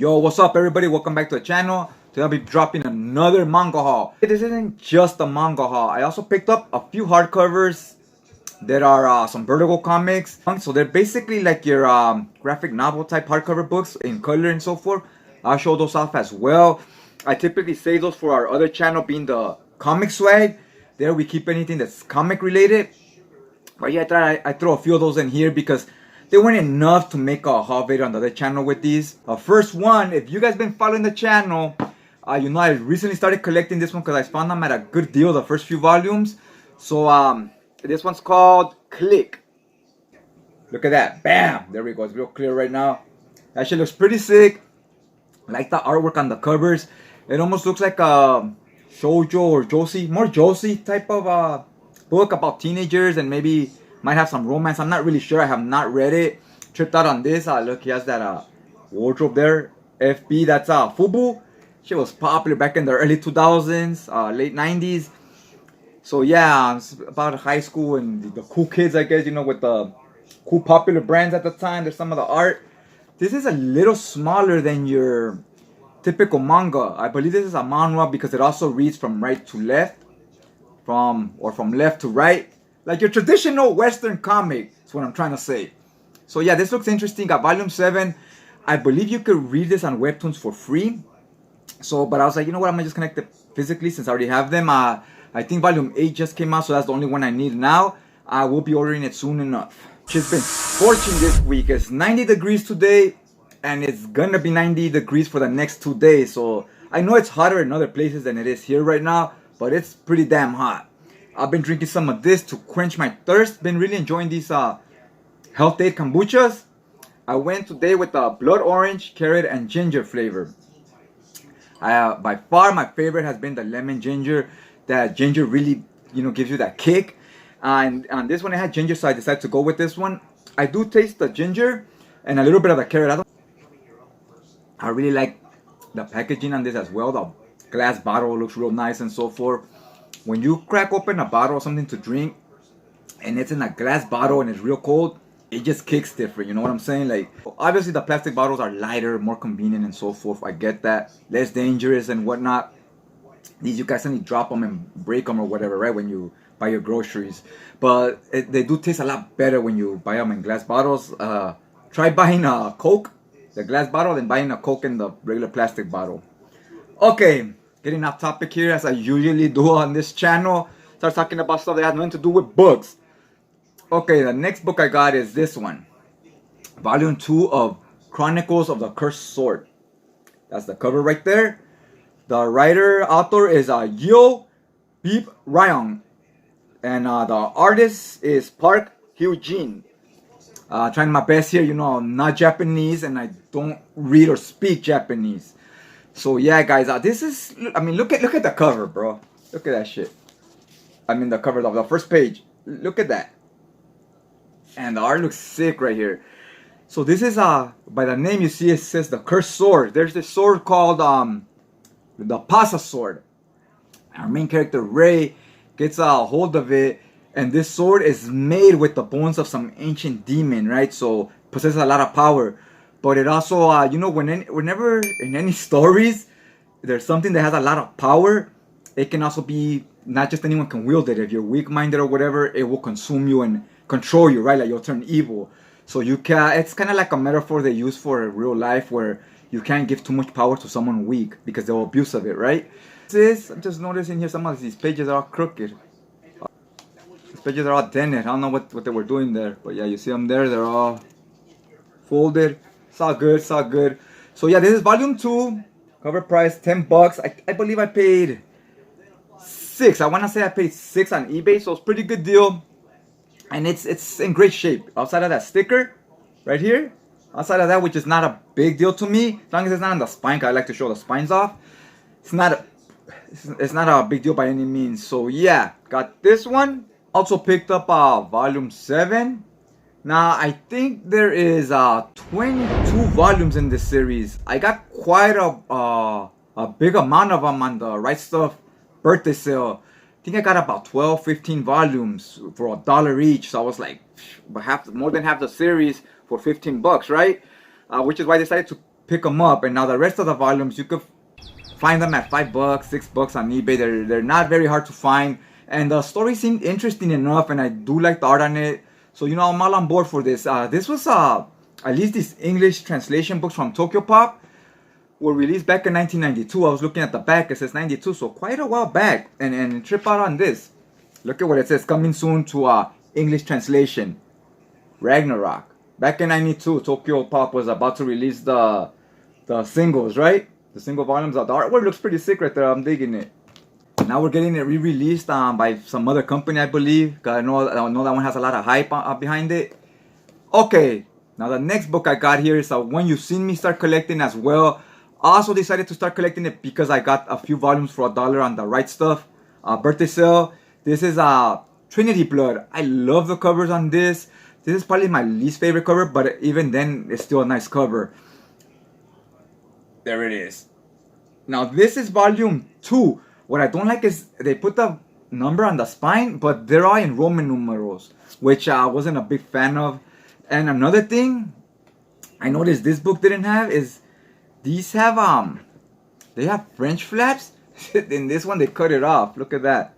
Yo, what's up everybody? Welcome back to the channel. Today I'll be dropping another manga haul. This isn't just a manga haul. I also picked up a few hardcovers that are some Vertigo comics. So they're basically like your graphic novel type hardcover books in color and so forth. I'll show those off as well. I typically save those for our other channel being the comic swag. There we keep anything that's comic related. But yeah, I thought I throw a few of those in here because they weren't enough to make a haul video on the other channel with these. First one, if you guys been following the channel, you know I recently started collecting this one because I found them at a good deal, the first few volumes. So this one's called Click. Look at that, bam! There we go, it's real clear right now. That shit looks pretty sick. I like the artwork on the covers. It almost looks like a shoujo or josei, more josei type of book about teenagers and maybe might have some romance. I'm not really sure. I have not read it. Tripped out on this. Look, he has that wardrobe there. FB, that's Fubu. She was popular back in the early 2000s, late 90s. So yeah, it's about high school and the cool kids, I guess, you know, with the cool popular brands at the time. There's some of the art. This is a little smaller than your typical manga. I believe this is a manhwa because it also reads from right to left. From left to right. Like your traditional Western comic, is what I'm trying to say. So yeah, this looks interesting. Got volume 7. I believe you could read this on Webtoons for free. So, but I was like, you know what, I'm gonna just connect it physically since I already have them. I think volume 8 just came out, so that's the only one I need now. I will be ordering it soon enough. It's been scorching this week. It's 90 degrees today, and it's gonna be 90 degrees for the next 2 days. So I know it's hotter in other places than it is here right now, but it's pretty damn hot. I've been drinking some of this to quench my thirst. Been really enjoying these health aid kombuchas. I went today with the blood orange, carrot, and ginger flavor. By far my favorite has been the lemon ginger. That ginger really, you know, gives you that kick. And on this one I had ginger, so I decided to go with this one. I do taste the ginger and a little bit of the carrot. I really like the packaging on this as well. The glass bottle looks real nice and so forth. When you crack open a bottle of something to drink and it's in a glass bottle and it's real cold, it just kicks different, you know what I'm saying? Like, obviously the plastic bottles are lighter, more convenient and so forth. I get that. Less dangerous and whatnot. These you guys only drop them and break them or whatever, right? When you buy your groceries. But they do taste a lot better when you buy them in glass bottles. Try buying a Coke, the glass bottle, than buying a Coke in the regular plastic bottle. Okay. Getting off topic here as I usually do on this channel. Start talking about stuff that has nothing to do with books. Okay, the next book I got is this one. Volume 2 of Chronicles of the Cursed Sword. That's the cover right there. The author is Yo Beep Ryong. And the artist is Park Hyun-jin. Trying my best here, you know, I'm not Japanese and I don't read or speak Japanese. So yeah, guys, this is, I mean, look at the cover, bro. Look at that shit. I mean, the cover of the first page. Look at that. And the art looks sick right here. So this is, by the name you see, it says the Cursed Sword. There's this sword called, the Pasa Sword. Our main character, Ray, gets a hold of it. And this sword is made with the bones of some ancient demon, right? So, possesses a lot of power. But it also, you know, whenever in any stories, there's something that has a lot of power, it can also be, not just anyone can wield it. If you're weak-minded or whatever, it will consume you and control you, right? Like you'll turn evil. So you can, it's kind of like a metaphor they use for real life where you can't give too much power to someone weak because they'll abuse of it, right? I'm just noticing here some of these pages are all crooked. These pages are all dented. I don't know what they were doing there. But yeah, you see them there. They're all folded. It's all good, it's all good. So yeah, this is volume 2. Cover price $10. I believe I paid 6. I want to say I paid 6 on eBay, so it's pretty good deal. And it's in great shape. Outside of that sticker right here, outside of that, which is not a big deal to me, as long as it's not on the spine, because I like to show the spines off. It's not a big deal by any means. So yeah, got this one. Also picked up volume 7. Now, I think there is 22 volumes in this series. I got quite a big amount of them on the Right Stuff birthday sale. I think I got about 12, 15 volumes for $1 each. So I was like, more than half the series for $15, right? Which is why I decided to pick them up. And now the rest of the volumes, you could find them at $5, $6 on eBay. They're not very hard to find. And the story seemed interesting enough, and I do like the art on it. So, you know, I'm all on board for this. This was, at least these English translation books from Tokyo Pop were released back in 1992. I was looking at the back, it says 92, so quite a while back. And trip out on this. Look at what it says, coming soon to English translation. Ragnarok. Back in 92, Tokyo Pop was about to release the singles, right? The single volumes of the artwork looks pretty sick right there. I'm digging it. Now we're getting it re-released by some other company, I believe. Cause I know that one has a lot of hype behind it. Okay, now the next book I got here is When You've Seen Me start collecting as well. I also decided to start collecting it because I got a few volumes for $1 on the Right Stuff birthday sale. This is Trinity Blood. I love the covers on this. This is probably my least favorite cover, but even then, it's still a nice cover. There it is. Now this is volume 2. What I don't like is they put the number on the spine, but they're all in Roman numerals, which I wasn't a big fan of. And another thing I noticed this book didn't have is these have they have French flaps. In this one they cut it off. Look at that.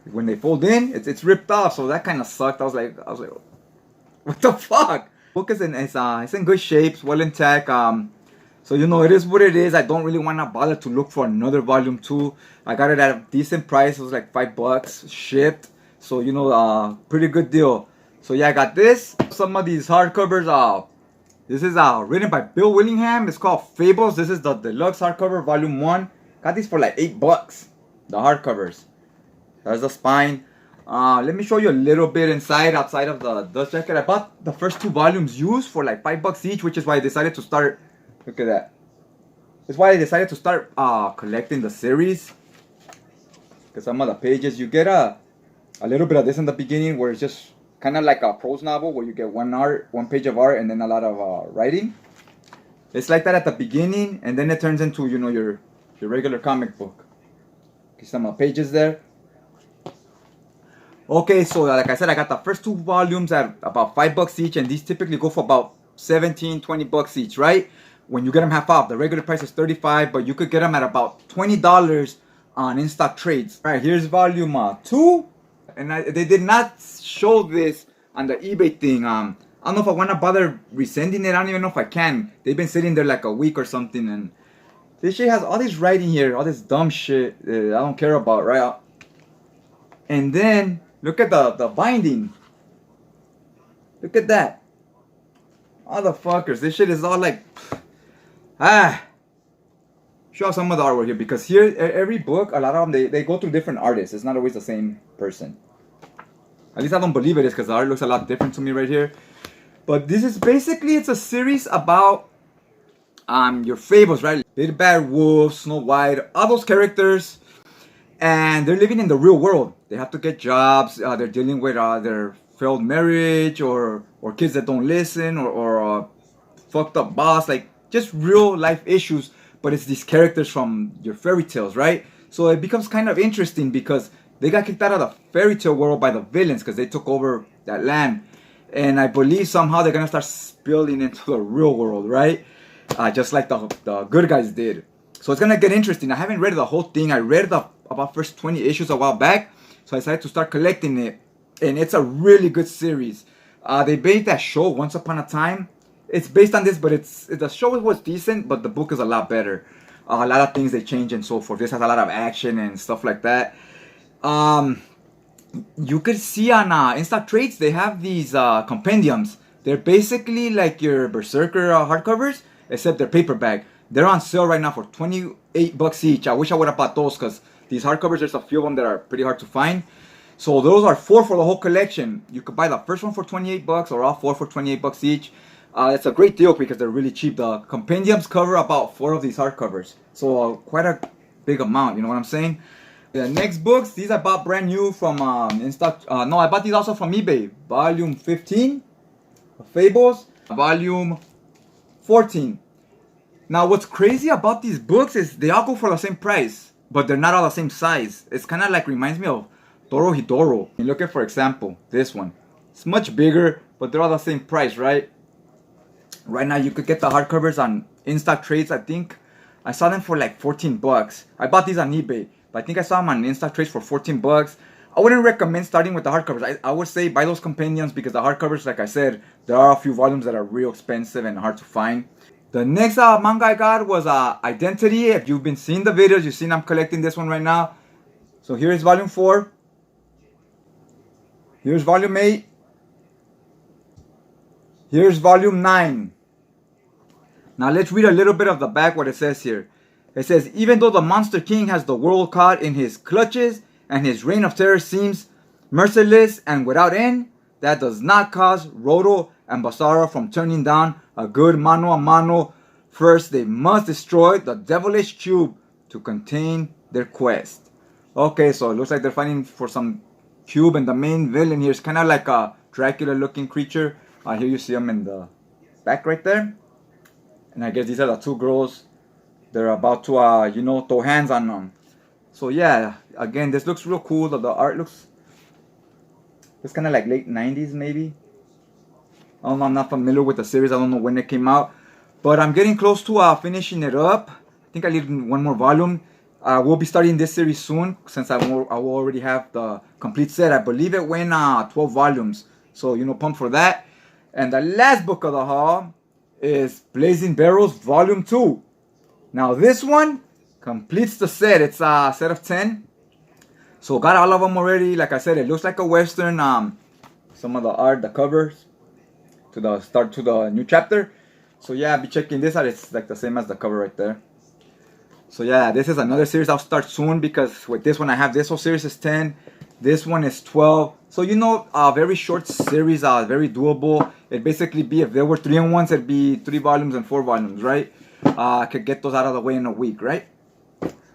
When they fold in, it's ripped off, so that kind of sucked. I was like, what the fuck? Book is it's in good shape, well intact. So, you know, it is what it is. I don't really want to bother to look for another volume 2. I got it at a decent price. It was like $5 shipped. So, you know, pretty good deal. So, yeah, I got this. Some of these hardcovers. This is written by Bill Willingham. It's called Fables. This is the deluxe hardcover, volume 1. Got these for like $8. The hardcovers. There's the spine. Let me show you a little bit outside of the dust jacket. I bought the first 2 volumes used for like $5 each, which is why I decided to start. Look at that. That's why I decided to start collecting the series. Because some of the pages, you get a little bit of this in the beginning, where it's just kind of like a prose novel, where you get one page of art and then a lot of writing. It's like that at the beginning, and then it turns into, you know, your regular comic book. Some pages there. Okay, so like I said, I got the first 2 volumes at about $5 each, and these typically go for about $17, $20 each, right? When you get them half off. The regular price is $35, but you could get them at about $20 on in-stock trades. All right, here's volume 2, and they did not show this on the eBay thing. I don't know if I want to bother resending it. I don't even know if I can. They've been sitting there like a week or something, and this shit has all this writing here, all this dumb shit that I don't care about, right? And then look at the binding. Look at that. Motherfuckers, this shit is all like, show some of the artwork here, because here every book, a lot of them they go through different artists. It's not always the same person. At least I don't believe it is, because the art looks a lot different to me right here. But this is basically, it's a series about your fables, right? Little Bad Wolf, Snow White, all those characters, and they're living in the real world. They have to get jobs. They're dealing with their failed marriage, or kids that don't listen, or fucked up boss, like just real life issues. But it's these characters from your fairy tales, right? So it becomes kind of interesting, because they got kicked out of the fairy tale world by the villains, because they took over that land. And I believe somehow they're gonna start spilling into the real world, right? Just like the good guys did. So it's gonna get interesting. I haven't read the whole thing. I read about first 20 issues a while back, so I decided to start collecting it. And it's a really good series. They made that show Once Upon a Time. It's based on this, but the show was decent, but the book is a lot better. A lot of things they change and so forth. This has a lot of action and stuff like that. You could see on in-stock trades, they have these compendiums. They're basically like your Berserker hardcovers, except they're paperback. They're on sale right now for $28 each. I wish I would have bought those, because these hardcovers, there's a few of them that are pretty hard to find. So those are 4 for the whole collection. You could buy the first one for $28, or all 4 for $28 each. It's a great deal because they're really cheap. The compendiums cover about 4 of these hardcovers, so quite a big amount. You know what I'm saying? The next books, these I bought brand new from in stock. No, I bought these also from eBay. Volume 15, Fables. Volume 14. Now, what's crazy about these books is they all go for the same price, but they're not all the same size. It's kind of like, reminds me of Dorohedoro. And look at, for example, this one. It's much bigger, but they're all the same price, right? Right now you could get the hardcovers on in-stock trades. I think I saw them for like 14 bucks. I bought these on eBay, but I think I saw them on in-stock trades for 14 bucks. I wouldn't recommend starting with the hardcovers. I would say buy those compendiums, because the hardcovers, like I said, there are a few volumes that are real expensive and hard to find. The next manga I got was Identity. If you've been seeing the videos, you've seen I'm collecting this one right now. So here is volume 4. Here's volume 8. Here's volume 9. Now let's read a little bit of the back, what it says here. It says, even though the Monster King has the world caught in his clutches and his reign of terror seems merciless and without end, that does not cause Roto and Basara from turning down a good mano a mano. First, they must destroy the devilish cube to contain their quest. Okay, so it looks like they're fighting for some cube, and the main villain here is kind of like a Dracula looking creature. Here you see them in the back right there. And I guess these are the two girls. They're about to, you know, throw hands on them. So yeah, again, this looks real cool. The art looks, it's kind of like late 90s maybe. I don't know, I'm not familiar with the series. I don't know when it came out. But I'm getting close to finishing it up. I think I need one more volume. We'll be starting this series soon, since I will already have the complete set. I believe it went 12 volumes. So, you know, pumped for that. And the last book of the haul is Blazing Barrels Volume 2. Now this one completes the set. It's a set of 10. So got all of them already. Like I said, it looks like a Western. Some of the art, the covers to the start to the new chapter. So yeah, I'll be checking this out. It's like the same as the cover right there. So yeah, this is another series I'll start soon, because with this one I have this whole series is 10. This one is 12. So, you know, a very short series, very doable. It'd basically be, if there were 3-in-1s, it'd be 3 volumes and 4 volumes, right? I could get those out of the way in a week, right?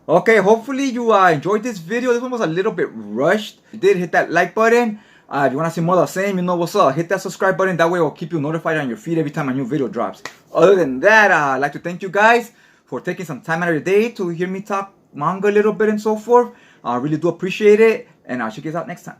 Okay, hopefully you enjoyed this video. This one was a little bit rushed. If you did, hit that like button. If you want to see more of the same, you know what's up. Hit that subscribe button. That way it will keep you notified on your feed every time a new video drops. Other than that, I'd like to thank you guys for taking some time out of your day to hear me talk manga a little bit and so forth. I really do appreciate it. And I'll check you guys out next time.